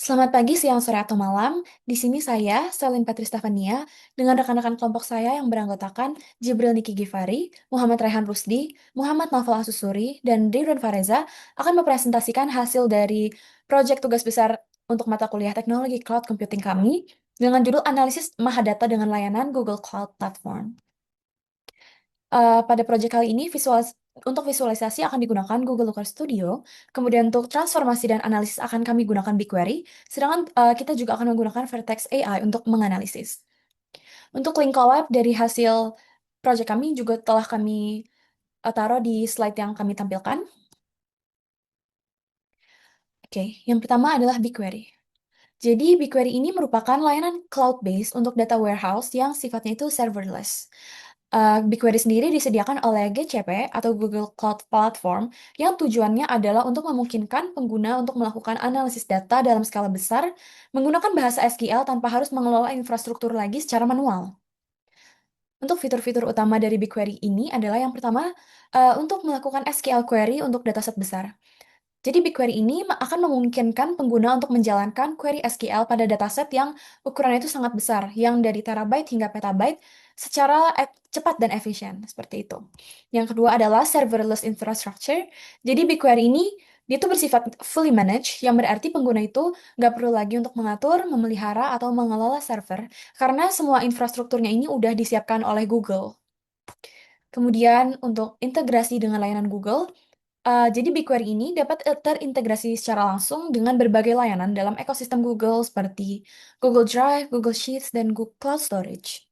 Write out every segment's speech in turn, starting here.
Selamat pagi, siang, sore, atau malam. Di sini saya, Selin Patri Stefania, dengan rekan-rekan kelompok saya yang beranggotakan Jibril Niki Gifari, Muhammad Raihan Rusdi, Muhammad Naufal Asusuri, dan Ridwan Fareza akan mempresentasikan hasil dari proyek tugas besar untuk mata kuliah teknologi cloud computing kami dengan judul Analisis Mahadata dengan Layanan Google Cloud Platform. Pada proyek kali ini, untuk visualisasi akan digunakan Google Looker Studio, kemudian untuk transformasi dan analisis akan kami gunakan BigQuery, sedangkan kita juga akan menggunakan Vertex AI untuk menganalisis. Untuk link collab dari hasil proyek kami juga telah kami taruh di slide yang kami tampilkan. Oke, yang pertama adalah BigQuery. Jadi, BigQuery ini merupakan layanan cloud-based untuk data warehouse yang sifatnya itu serverless. BigQuery sendiri disediakan oleh GCP atau Google Cloud Platform yang tujuannya adalah untuk memungkinkan pengguna untuk melakukan analisis data dalam skala besar menggunakan bahasa SQL tanpa harus mengelola infrastruktur lagi secara manual. Untuk fitur-fitur utama dari BigQuery ini adalah yang pertama, untuk melakukan SQL query untuk dataset besar. Jadi BigQuery ini akan memungkinkan pengguna untuk menjalankan query SQL pada dataset yang ukurannya itu sangat besar, yang dari terabyte hingga petabyte secara cepat dan efisien, seperti itu. Yang kedua adalah serverless infrastructure. Jadi BigQuery ini dia tuh bersifat fully managed, yang berarti pengguna itu nggak perlu lagi untuk mengatur, memelihara, atau mengelola server, karena semua infrastrukturnya ini udah disiapkan oleh Google. Kemudian untuk integrasi dengan layanan Google, jadi BigQuery ini dapat terintegrasi secara langsung dengan berbagai layanan dalam ekosistem Google seperti Google Drive, Google Sheets, dan Google Cloud Storage.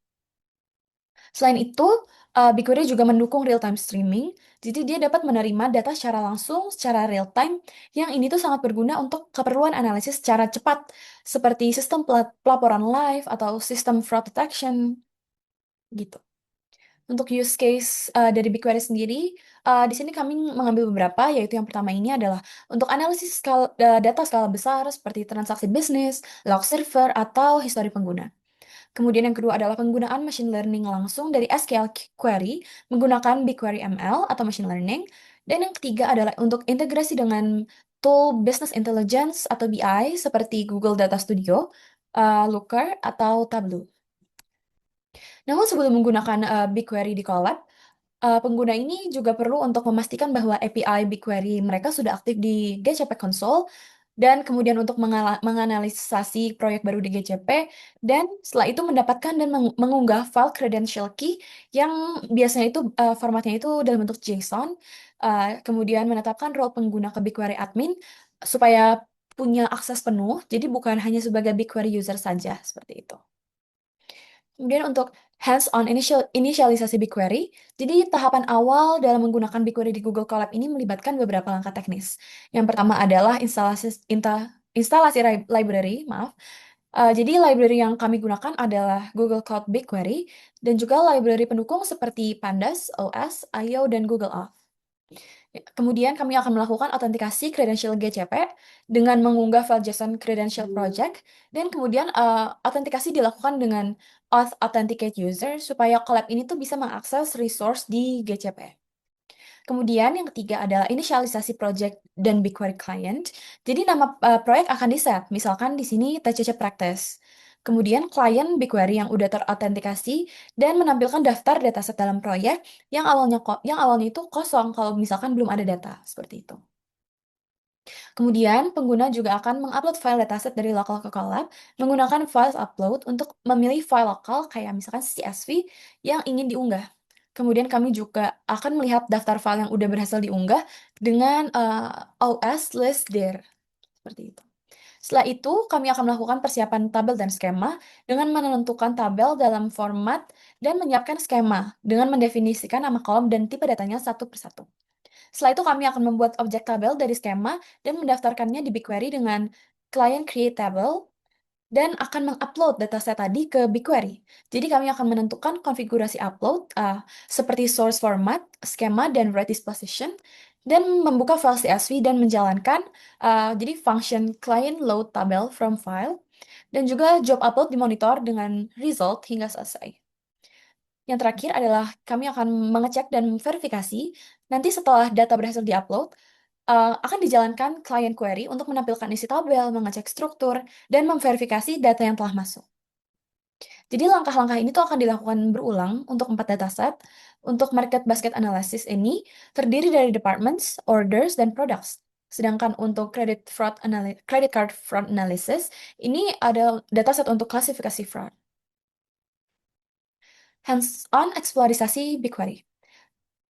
Selain itu, BigQuery juga mendukung real-time streaming, jadi dia dapat menerima data secara langsung, secara real-time, yang ini tuh sangat berguna untuk keperluan analisis secara cepat, seperti sistem pelaporan live atau sistem fraud detection, gitu. Untuk use case dari BigQuery sendiri, di sini kami mengambil beberapa, yaitu yang pertama ini adalah untuk analisis data skala besar seperti transaksi bisnis, log server, atau histori pengguna. Kemudian yang kedua adalah penggunaan machine learning langsung dari SQL query menggunakan BigQuery ML atau machine learning. Dan yang ketiga adalah untuk integrasi dengan tool business intelligence atau BI seperti Google Data Studio, Looker, atau Tableau. Namun sebelum menggunakan BigQuery di Colab, pengguna ini juga perlu untuk memastikan bahwa API BigQuery mereka sudah aktif di GCP Console, dan kemudian untuk menganalisasi proyek baru di GCP, dan setelah itu mendapatkan dan mengunggah file credential key yang biasanya itu formatnya itu dalam bentuk JSON, kemudian menetapkan role pengguna ke BigQuery admin supaya punya akses penuh, jadi bukan hanya sebagai BigQuery user saja, seperti itu. Kemudian untuk hands-on inisialisasi BigQuery, jadi tahapan awal dalam menggunakan BigQuery di Google Colab ini melibatkan beberapa langkah teknis. Yang pertama adalah instalasi library, maaf. Jadi library yang kami gunakan adalah Google Cloud BigQuery dan juga library pendukung seperti Pandas, OS, IO, dan Google Auth. Kemudian kami akan melakukan autentikasi credential GCP dengan mengunggah file JSON credential project, dan kemudian autentikasi dilakukan dengan auth authenticate user supaya collab ini tuh bisa mengakses resource di GCP. Kemudian yang ketiga adalah inisialisasi project dan BigQuery client. Jadi nama proyek akan di-set, misalkan di sini TCC Practice. Kemudian klien BigQuery yang udah terautentikasi dan menampilkan daftar dataset dalam proyek yang awalnya itu kosong kalau misalkan belum ada data, seperti itu. Kemudian, pengguna juga akan mengupload file dataset dari lokal ke Colab menggunakan Files Upload untuk memilih file lokal kayak misalkan CSV yang ingin diunggah. Kemudian kami juga akan melihat daftar file yang udah berhasil diunggah dengan OS list dir, seperti itu. Setelah itu, kami akan melakukan persiapan tabel dan skema dengan menentukan tabel dalam format dan menyiapkan skema dengan mendefinisikan nama kolom dan tipe datanya satu persatu. Setelah itu kami akan membuat objek tabel dari skema dan mendaftarkannya di BigQuery dengan client create table dan akan mengupload dataset tadi ke BigQuery. Jadi kami akan menentukan konfigurasi upload seperti source format, skema, dan write disposition, dan membuka file CSV dan menjalankan jadi function client load tabel from file, dan juga job upload dimonitor dengan result hingga selesai. Yang terakhir adalah kami akan mengecek dan verifikasi nanti setelah data berhasil diupload, akan dijalankan client query untuk menampilkan isi tabel, mengecek struktur, dan memverifikasi data yang telah masuk. Jadi langkah-langkah ini tuh akan dilakukan berulang untuk 4 dataset. Untuk market basket analysis ini terdiri dari departments, orders, dan products. Sedangkan untuk credit card fraud analysis ini ada dataset untuk klasifikasi fraud. Hands-on eksplorisasi BigQuery.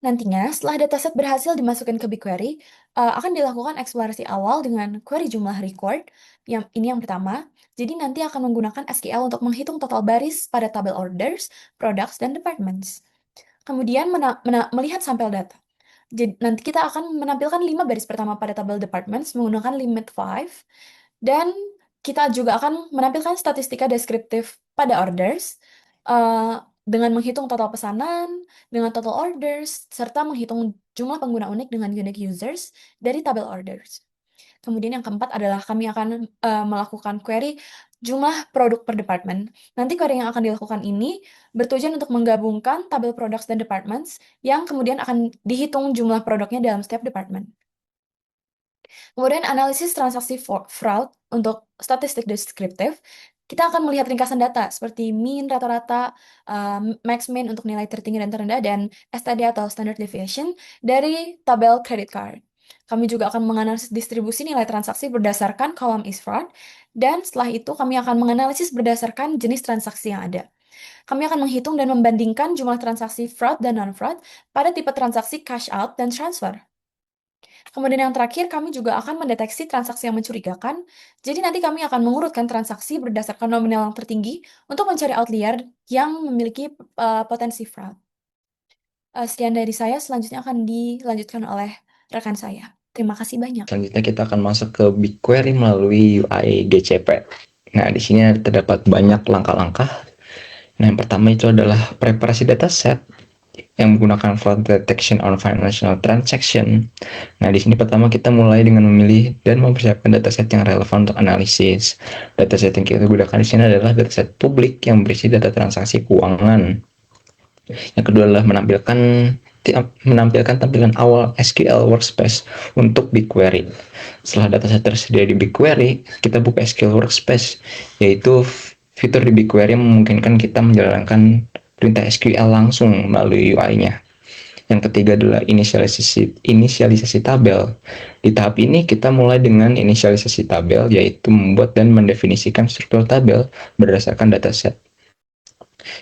Nantinya, setelah dataset berhasil dimasukkan ke BigQuery, akan dilakukan eksplorasi awal dengan query jumlah record. Ini yang pertama. Jadi nanti akan menggunakan SQL untuk menghitung total baris pada tabel orders, products, dan departments. Kemudian melihat sampel data. Jadi nanti kita akan menampilkan 5 baris pertama pada tabel departments menggunakan limit 5. Dan kita juga akan menampilkan statistika deskriptif pada orders dengan menghitung total pesanan, dengan total orders, serta menghitung jumlah pengguna unik dengan unique users dari tabel orders. Kemudian yang keempat adalah kami akan melakukan query jumlah produk per department. Nanti query yang akan dilakukan ini bertujuan untuk menggabungkan tabel products dan departments yang kemudian akan dihitung jumlah produknya dalam setiap department. Kemudian analisis transaksi fraud untuk statistik deskriptif, kita akan melihat ringkasan data seperti mean, rata-rata, max min untuk nilai tertinggi dan terendah, dan STD atau standard deviation dari tabel credit card. Kami juga akan menganalisis distribusi nilai transaksi berdasarkan kolom is fraud, dan setelah itu kami akan menganalisis berdasarkan jenis transaksi yang ada. Kami akan menghitung dan membandingkan jumlah transaksi fraud dan non-fraud pada tipe transaksi cash out dan transfer. Kemudian yang terakhir, kami juga akan mendeteksi transaksi yang mencurigakan. Jadi nanti kami akan mengurutkan transaksi berdasarkan nominal yang tertinggi untuk mencari outlier yang memiliki potensi fraud. Sekian dari saya, selanjutnya akan dilanjutkan oleh rekan saya. Terima kasih banyak. Selanjutnya kita akan masuk ke BigQuery melalui UI GCP. Nah, di sini terdapat banyak langkah-langkah. Nah, yang pertama itu adalah preparasi dataset yang menggunakan fraud detection on financial transaction. Nah, di sini pertama kita mulai dengan memilih dan mempersiapkan dataset yang relevan untuk analisis. Dataset yang kita gunakan di sini adalah dataset publik yang berisi data transaksi keuangan. Yang kedua adalah menampilkan tampilan awal SQL Workspace untuk BigQuery. Setelah dataset tersedia di BigQuery, kita buka SQL Workspace, yaitu fitur di BigQuery yang memungkinkan kita menjalankan perintah SQL langsung melalui UI-nya. Yang ketiga adalah inisialisasi tabel. Di tahap ini kita mulai dengan inisialisasi tabel, yaitu membuat dan mendefinisikan struktur tabel berdasarkan dataset.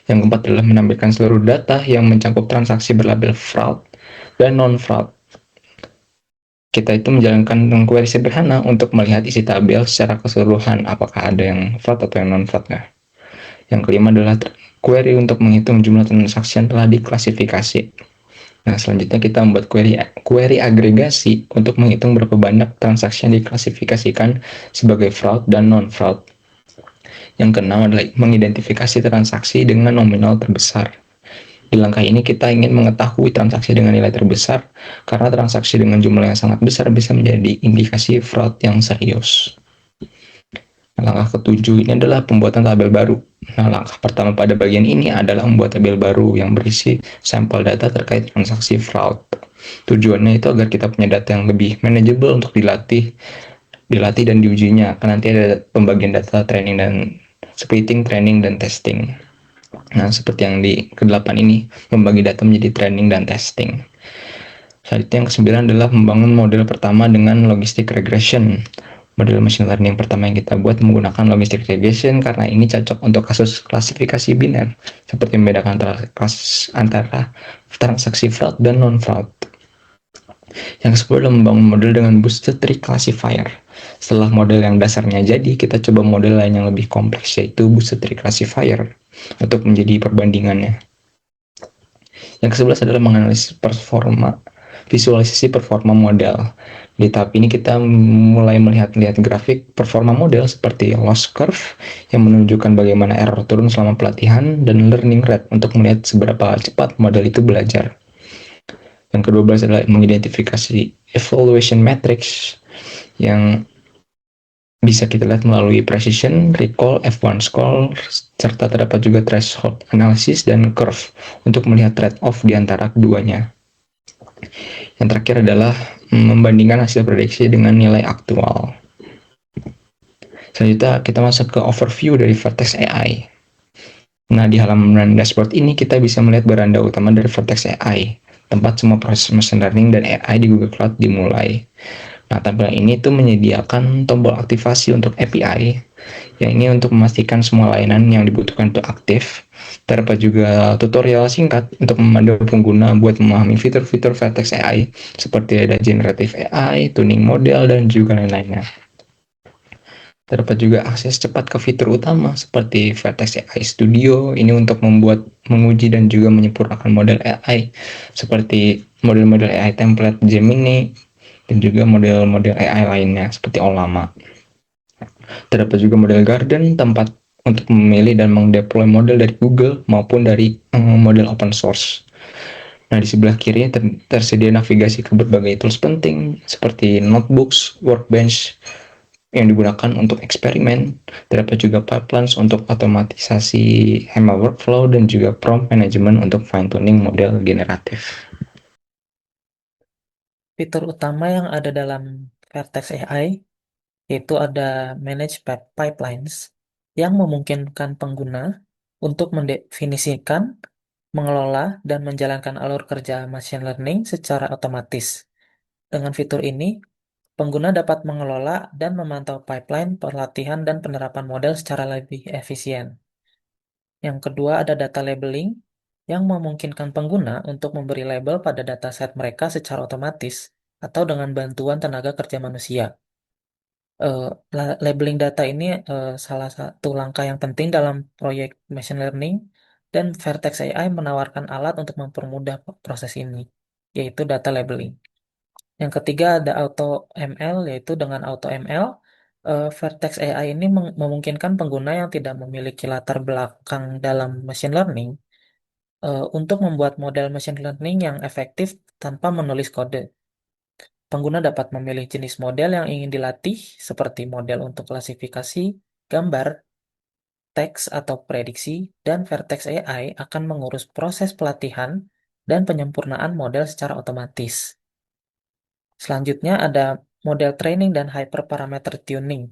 Yang keempat adalah menampilkan seluruh data yang mencakup transaksi berlabel fraud dan non-fraud. Kita itu menjalankan query sederhana untuk melihat isi tabel secara keseluruhan, apakah ada yang fraud atau yang non-fraud. Yang kelima adalah query untuk menghitung jumlah transaksi yang telah diklasifikasi. Nah, selanjutnya kita membuat query agregasi untuk menghitung berapa banyak transaksi yang diklasifikasikan sebagai fraud dan non-fraud. Yang keenam adalah mengidentifikasi transaksi dengan nominal terbesar. Di langkah ini kita ingin mengetahui transaksi dengan nilai terbesar, karena transaksi dengan jumlah yang sangat besar bisa menjadi indikasi fraud yang serius. Langkah ketujuh ini adalah pembuatan tabel baru. Nah, langkah pertama pada bagian ini adalah membuat tabel baru yang berisi sampel data terkait transaksi fraud. Tujuannya itu agar kita punya data yang lebih manageable untuk dilatih dan diujinya. Karena nanti ada pembagian data training dan splitting, training, dan testing. Nah, seperti yang di ke-8 ini, membagi data menjadi training dan testing. Selanjutnya yang ke-9 adalah membangun model pertama dengan logistic regression. Model machine learning pertama yang kita buat menggunakan logistic regression karena ini cocok untuk kasus klasifikasi biner, seperti membedakan antara transaksi fraud dan non-fraud. Yang ke-10 adalah membangun model dengan boosted tree classifier. Setelah model yang dasarnya jadi, kita coba model lain yang lebih kompleks, yaitu boosted tree classifier, untuk menjadi perbandingannya. Yang ke-11 adalah menganalisis visualisasi performa model. Di tahap ini kita mulai melihat grafik performa model seperti loss curve yang menunjukkan bagaimana error turun selama pelatihan, dan learning rate untuk melihat seberapa cepat model itu belajar. Yang ke-12 adalah mengidentifikasi evaluation matrix yang bisa kita lihat melalui precision, recall, F1 score, serta terdapat juga threshold analysis dan curve untuk melihat trade-off di antara keduanya. Yang terakhir adalah membandingkan hasil prediksi dengan nilai aktual. Selanjutnya kita masuk ke overview dari Vertex AI. Nah, di halaman dashboard ini kita bisa melihat beranda utama dari Vertex AI, tempat semua proses machine learning dan AI di Google Cloud dimulai. Nah, tampilan ini tuh menyediakan tombol aktivasi untuk API, yang ini untuk memastikan semua layanan yang dibutuhkan itu aktif. Terdapat juga tutorial singkat untuk memandu pengguna buat memahami fitur-fitur Vertex AI, seperti ada generative AI, tuning model, dan juga lain-lainnya. Terdapat juga akses cepat ke fitur utama seperti Vertex AI Studio ini untuk menguji dan juga menyempurnakan model AI seperti model-model AI template Gemini dan juga model-model AI lainnya seperti Ollama. Terdapat juga model Garden, tempat untuk memilih dan mendeploy model dari Google maupun dari model open source. Nah, di sebelah kiri tersedia navigasi ke berbagai tools penting seperti notebooks, workbench, yang digunakan untuk eksperimen. Terdapat juga pipelines untuk otomatisasi ML workflow dan juga prompt management untuk fine-tuning model generatif. Fitur utama yang ada dalam Vertex AI yaitu ada Manage Pipelines yang memungkinkan pengguna untuk mendefinisikan, mengelola, dan menjalankan alur kerja machine learning secara otomatis. Dengan fitur ini, pengguna dapat mengelola dan memantau pipeline pelatihan dan penerapan model secara lebih efisien. Yang kedua ada data labeling yang memungkinkan pengguna untuk memberi label pada dataset mereka secara otomatis atau dengan bantuan tenaga kerja manusia. Eh, Labeling data ini salah satu langkah yang penting dalam proyek machine learning dan Vertex AI menawarkan alat untuk mempermudah proses ini, yaitu data labeling. Yang ketiga ada Auto ML, yaitu dengan Auto ML, Vertex AI ini memungkinkan pengguna yang tidak memiliki latar belakang dalam machine learning untuk membuat model machine learning yang efektif tanpa menulis kode. Pengguna dapat memilih jenis model yang ingin dilatih, seperti model untuk klasifikasi, gambar, teks, atau prediksi, dan Vertex AI akan mengurus proses pelatihan dan penyempurnaan model secara otomatis. Selanjutnya ada model training dan hyperparameter tuning.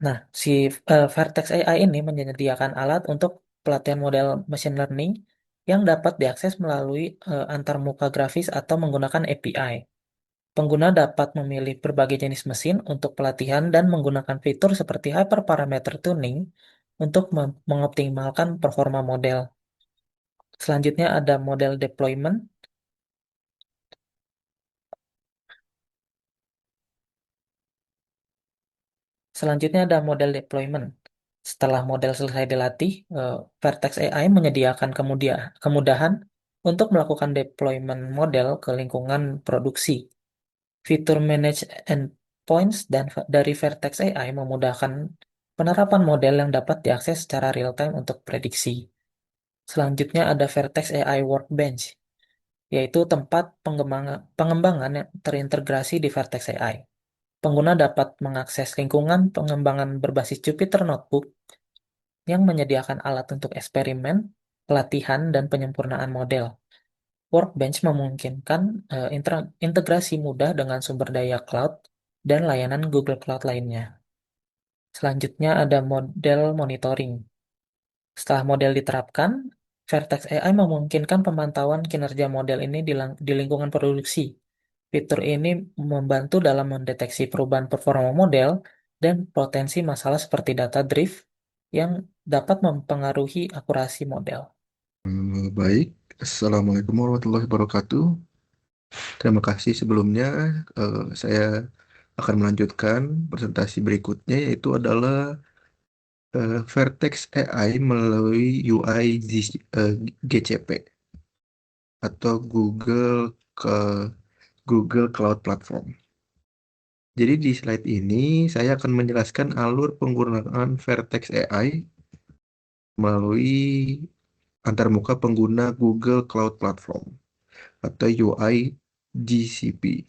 Nah, si Vertex AI ini menyediakan alat untuk pelatihan model machine learning yang dapat diakses melalui antarmuka grafis atau menggunakan API. Pengguna dapat memilih berbagai jenis mesin untuk pelatihan dan menggunakan fitur seperti hyperparameter tuning untuk mengoptimalkan performa model. Selanjutnya ada model deployment. Selanjutnya ada model deployment. Setelah model selesai dilatih, Vertex AI menyediakan kemudahan untuk melakukan deployment model ke lingkungan produksi. Fitur Manage Endpoints dari Vertex AI memudahkan penerapan model yang dapat diakses secara real-time untuk prediksi. Selanjutnya ada Vertex AI Workbench, yaitu tempat pengembangan yang terintegrasi di Vertex AI. Pengguna dapat mengakses lingkungan pengembangan berbasis Jupyter Notebook yang menyediakan alat untuk eksperimen, pelatihan, dan penyempurnaan model. Workbench memungkinkan integrasi mudah dengan sumber daya cloud dan layanan Google Cloud lainnya. Selanjutnya ada model monitoring. Setelah model diterapkan, Vertex AI memungkinkan pemantauan kinerja model ini di lingkungan produksi. Fitur ini membantu dalam mendeteksi perubahan performa model dan potensi masalah seperti data drift yang dapat mempengaruhi akurasi model. Baik, Assalamualaikum warahmatullahi wabarakatuh. Terima kasih sebelumnya. Saya akan melanjutkan presentasi berikutnya, yaitu adalah Vertex AI melalui UI GCP atau ke Google Cloud Platform. Jadi di slide ini saya akan menjelaskan alur penggunaan Vertex AI melalui antarmuka pengguna Google Cloud Platform atau UI GCP.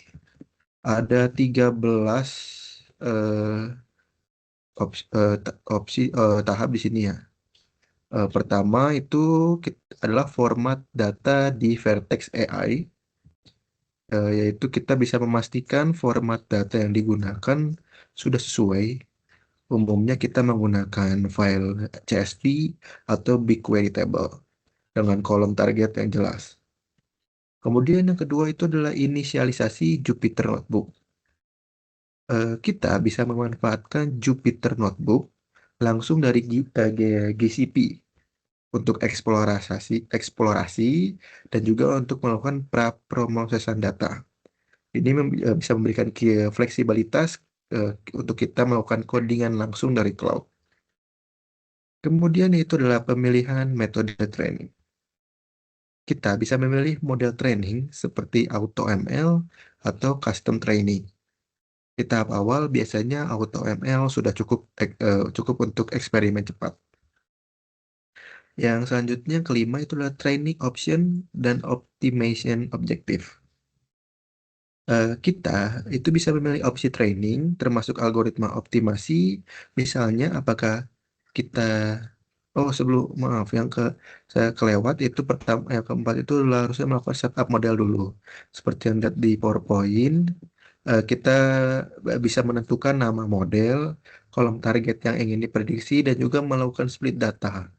Ada 13 eh, tahap di sini ya. Pertama itu adalah format data di Vertex AI. yaitu kita bisa memastikan format data yang digunakan sudah sesuai. Umumnya kita menggunakan file CSV atau BigQuery table dengan kolom target yang jelas. Kemudian yang kedua itu adalah inisialisasi Jupyter Notebook. Kita bisa memanfaatkan Jupyter Notebook langsung dari GCP untuk eksplorasi dan juga untuk melakukan prapromosesan data. Ini bisa memberikan fleksibilitas untuk kita melakukan codingan langsung dari cloud. Kemudian itu adalah pemilihan metode training. Kita bisa memilih model training seperti AutoML atau custom training. Di tahap awal biasanya AutoML sudah cukup untuk eksperimen cepat. Yang selanjutnya kelima itu adalah training option dan optimization objective. Kita itu bisa memilih opsi training termasuk algoritma optimasi, misalnya apakah kita maaf, saya kelewat itu pertama, yang keempat itu adalah harusnya melakukan setup model dulu. Seperti yang lihat di PowerPoint, kita bisa menentukan nama model, kolom target yang ingin diprediksi, dan juga melakukan split data.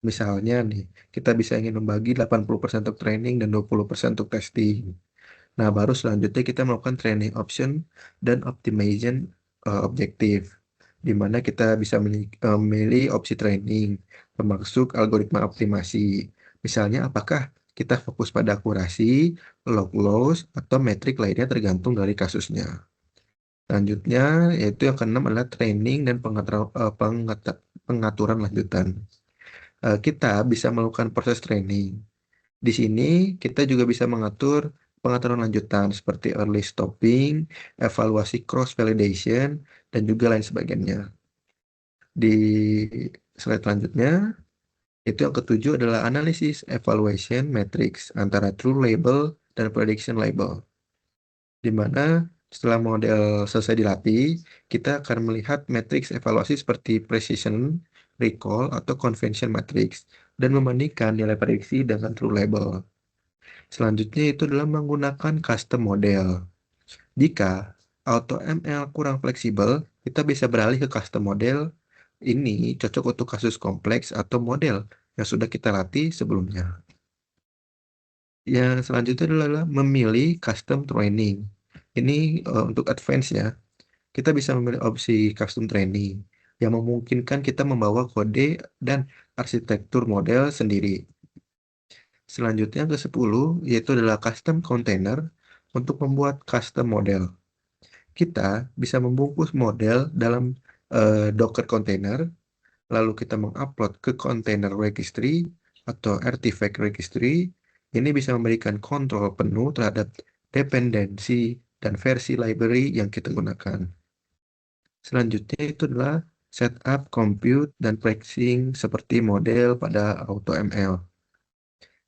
Misalnya nih, kita bisa ingin membagi 80% untuk training dan 20% untuk testing. Nah, baru selanjutnya kita melakukan training option dan optimization objektif, di mana kita bisa memilih opsi training, termasuk algoritma optimasi. Misalnya, apakah kita fokus pada akurasi, log loss, atau metrik lainnya tergantung dari kasusnya. Selanjutnya, yaitu yang keenam adalah training dan pengaturan lanjutan. Kita bisa melakukan proses training. Di sini kita juga bisa mengatur pengaturan lanjutan seperti early stopping, evaluasi cross validation, dan juga lain sebagainya. Di slide selanjutnya, itu yang ketujuh adalah analisis evaluation matrix antara true label dan prediction label. Di mana setelah model selesai dilatih, kita akan melihat matriks evaluasi seperti precision, recall, atau convention matrix, dan membandingkan nilai prediksi dengan true label. Selanjutnya itu adalah menggunakan custom model. Jika AutoML kurang fleksibel, kita bisa beralih ke custom model. Ini cocok untuk kasus kompleks atau model yang sudah kita latih sebelumnya. Yang selanjutnya adalah memilih custom training. Ini untuk advance ya. Kita bisa memilih opsi custom training yang memungkinkan kita membawa kode dan arsitektur model sendiri. Selanjutnya yang ke-10 yaitu adalah custom container untuk membuat custom model. Kita bisa membungkus model dalam Docker container, lalu kita mengupload ke container registry atau artifact registry. Ini bisa memberikan kontrol penuh terhadap dependensi dan versi library yang kita gunakan. Selanjutnya itu adalah setup, compute, dan parsing seperti model pada AutoML.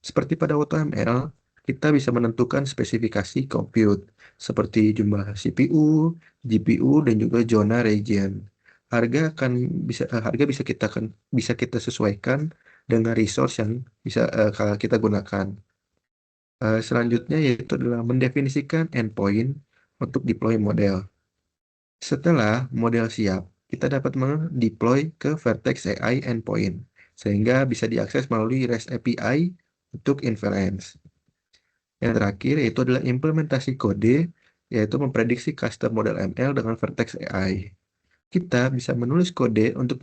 Seperti pada AutoML, kita bisa menentukan spesifikasi compute seperti jumlah CPU, GPU, dan juga zona region. Harga bisa kita sesuaikan dengan resource yang bisa kalau kita gunakan. Selanjutnya yaitu adalah mendefinisikan endpoint untuk deploy model. Setelah model siap, kita dapat mendeploy ke Vertex AI endpoint sehingga bisa diakses melalui REST API untuk inference. Yang terakhir yaitu adalah implementasi kode, yaitu memprediksi custom model ML dengan Vertex AI. Kita bisa menulis kode untuk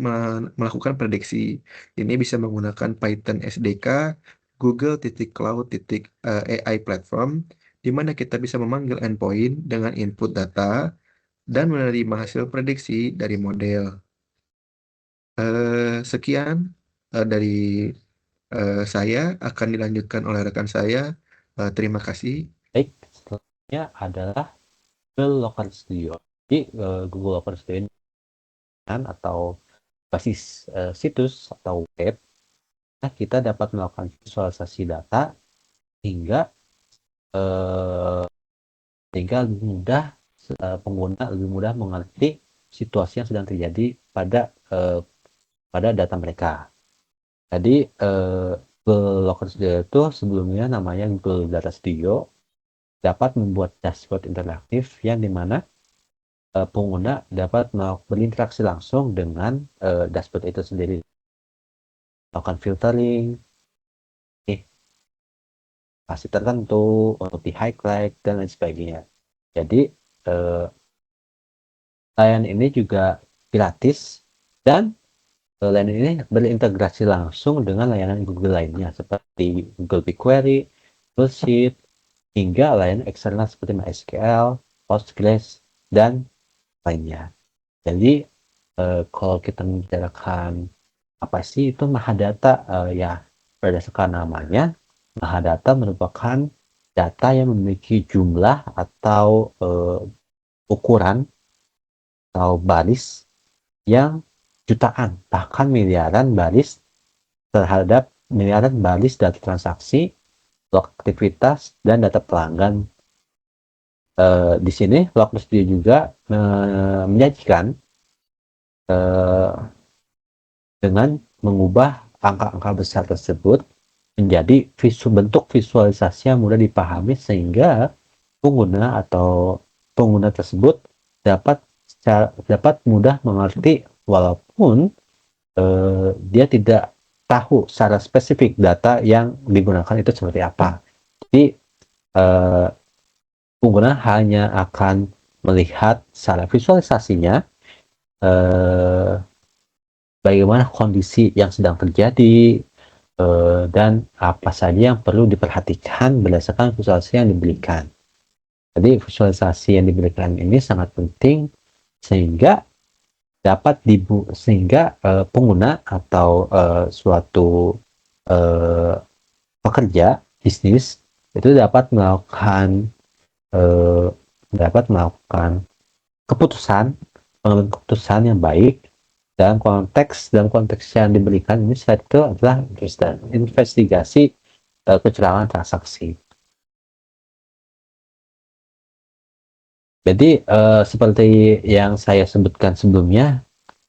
melakukan prediksi. Ini bisa menggunakan Python SDK, Google.Cloud.AI Platform, di mana kita bisa memanggil endpoint dengan input data dan menerima hasil prediksi dari model. Sekian dari saya, akan dilanjutkan oleh rekan saya. Terima kasih. Baik, selanjutnya adalah Google Local Studio. Jadi Google Local Studio ini atau basis situs atau web, nah kita dapat melakukan visualisasi data hingga lebih mudah pengguna lebih mudah mengerti situasi yang sedang terjadi pada data mereka. Jadi Google Local Studio itu sebelumnya namanya Google Data Studio. dapat membuat dashboard interaktif yang dimana pengguna dapat berinteraksi langsung dengan dashboard itu sendiri, melakukan filtering, kasih tertentu untuk di highlight dan lain sebagainya. Jadi layanan ini juga gratis dan layanan ini berintegrasi langsung dengan layanan Google lainnya seperti Google BigQuery, Google Sheet, hingga layanan eksternal seperti MySQL, Postgres, dan lainnya. Jadi kalau kita membicarakan apa sih itu Mahadata, ya berdasarkan namanya, Mahadata merupakan data yang memiliki jumlah atau ukuran atau baris yang jutaan, bahkan miliaran baris terhadap miliaran baris data transaksi, log aktivitas, dan data pelanggan. Di sini Log.studio juga menyajikan dengan mengubah angka-angka besar tersebut menjadi bentuk visualisasi yang mudah dipahami sehingga pengguna atau pengguna tersebut dapat mudah mengerti walaupun dia tidak tahu secara spesifik data yang digunakan itu seperti apa. Jadi pengguna hanya akan melihat secara visualisasinya bagaimana kondisi yang sedang terjadi dan apa saja yang perlu diperhatikan berdasarkan visualisasi yang diberikan. Jadi visualisasi yang diberikan ini sangat penting sehingga pengguna atau suatu pekerja bisnis itu dapat melakukan pengambilan keputusan yang baik dalam konteks yang diberikan ini saat itu adalah investigasi kecurangan transaksi. Jadi seperti yang saya sebutkan sebelumnya,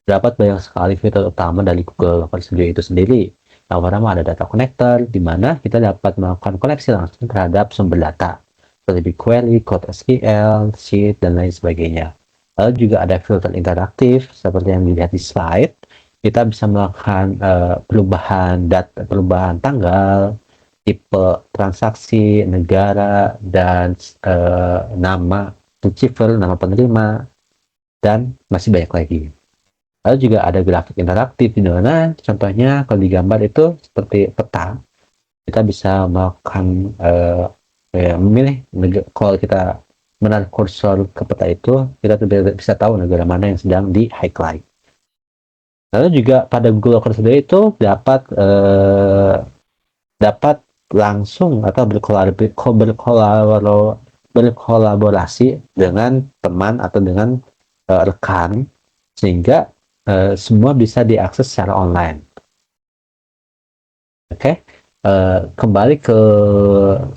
dapat banyak sekali fitur utama dari Google Local Studio itu sendiri. Yang pertama ada data connector, di mana kita dapat melakukan koneksi langsung terhadap sumber data seperti BigQuery, Code SQL, Sheet, dan lain sebagainya. Lalu juga ada filter interaktif seperti yang dilihat di slide. Kita bisa melakukan perubahan tanggal, tipe transaksi, negara, dan nama receiver, nama penerima, dan masih banyak lagi. Lalu juga ada grafik interaktif di mana contohnya kalau digambar itu seperti peta. Kita bisa melakukan memilih kalau kita menarik kursor ke peta itu, kita bisa tahu negara mana yang sedang di highlight. Lalu juga pada Google Local Studio itu dapat langsung atau berkolaborasi dengan teman atau dengan rekan sehingga semua bisa diakses secara online. Oke, kembali ke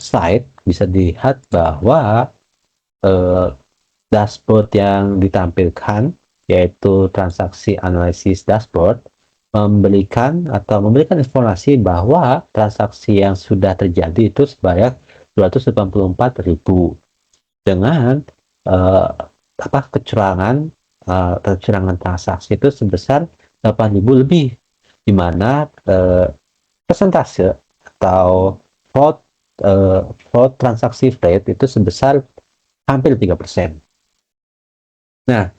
slide bisa dilihat bahwa dashboard yang ditampilkan yaitu transaksi analisis dashboard memberikan informasi bahwa transaksi yang sudah terjadi itu sebanyak 284.000 dengan kecurangan transaksi itu sebesar 8.000 lebih, di mana persentase atau fraud transaksi rate itu sebesar hampir 3%. Nah,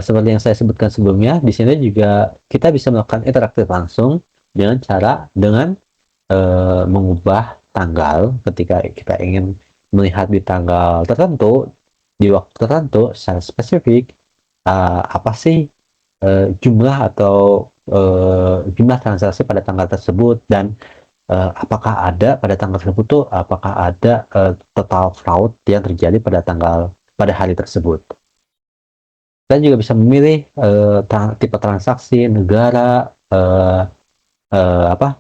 seperti yang saya sebutkan sebelumnya, di sini juga kita bisa melakukan interaktif langsung dengan mengubah tanggal ketika kita ingin melihat di tanggal tertentu, di waktu tertentu secara spesifik, apa sih jumlah atau jumlah transaksi pada tanggal tersebut dan apakah ada pada tanggal tersebut apakah ada total fraud yang terjadi pada hari tersebut. Dan juga bisa memilih tipe transaksi, negara,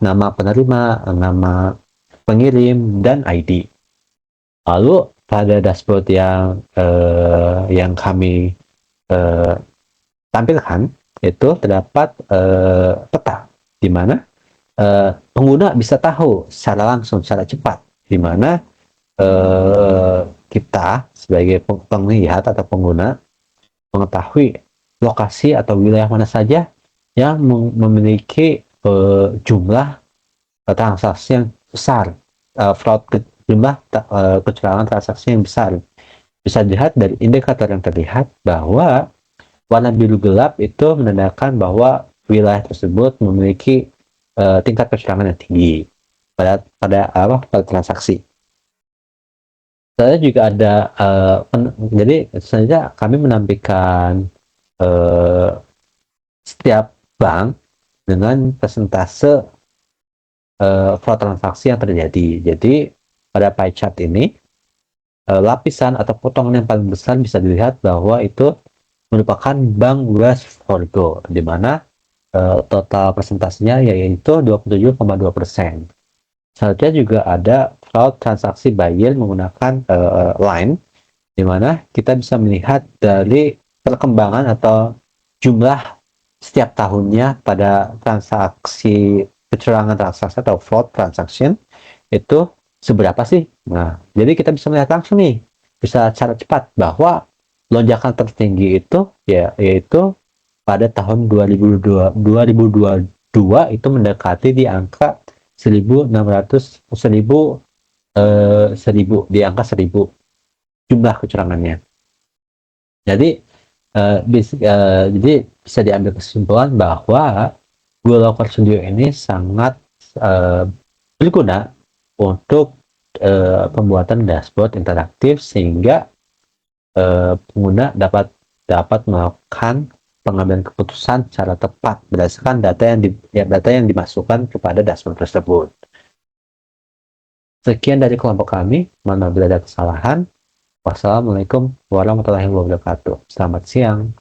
nama penerima, nama pengirim, dan ID. Lalu pada dashboard yang kami tampilkan itu terdapat peta di mana pengguna bisa tahu secara langsung, secara cepat, di mana kita sebagai penglihat atau pengguna mengetahui lokasi atau wilayah mana saja yang memiliki jumlah transaksi yang besar, jumlah kecurangan transaksi yang besar. Bisa dilihat dari indikator yang terlihat bahwa warna biru gelap itu menandakan bahwa wilayah tersebut memiliki tingkat kecurangan yang tinggi pada transaksi. Saya juga ada jadi sebenarnya kami menampilkan setiap bank dengan persentase fraud transaksi yang terjadi. Jadi pada pie chart ini lapisan atau potongan yang paling besar bisa dilihat bahwa itu merupakan bank Wells Fargo, di mana total persentasenya yaitu 27,2%. Selanjutnya juga ada fraud transaksi buy yield menggunakan line, di mana kita bisa melihat dari perkembangan atau jumlah setiap tahunnya pada transaksi kecurangan transaksi atau fraud transaction itu seberapa sih. Nah, jadi kita bisa melihat langsung nih, bisa secara cepat bahwa lonjakan tertinggi itu yaitu pada tahun 2022 itu mendekati di angka 1.600 di angka 1.000 jumlah kecurangannya. Jadi jadi bisa diambil kesimpulan bahwa Google Locker Studio ini sangat berguna untuk pembuatan dashboard interaktif sehingga pengguna dapat melakukan pengambilan keputusan secara tepat berdasarkan data yang dimasukkan kepada dashboard tersebut. Sekian dari kelompok kami. Mohon maaf bila ada kesalahan. Wassalamualaikum warahmatullahi wabarakatuh. Selamat siang.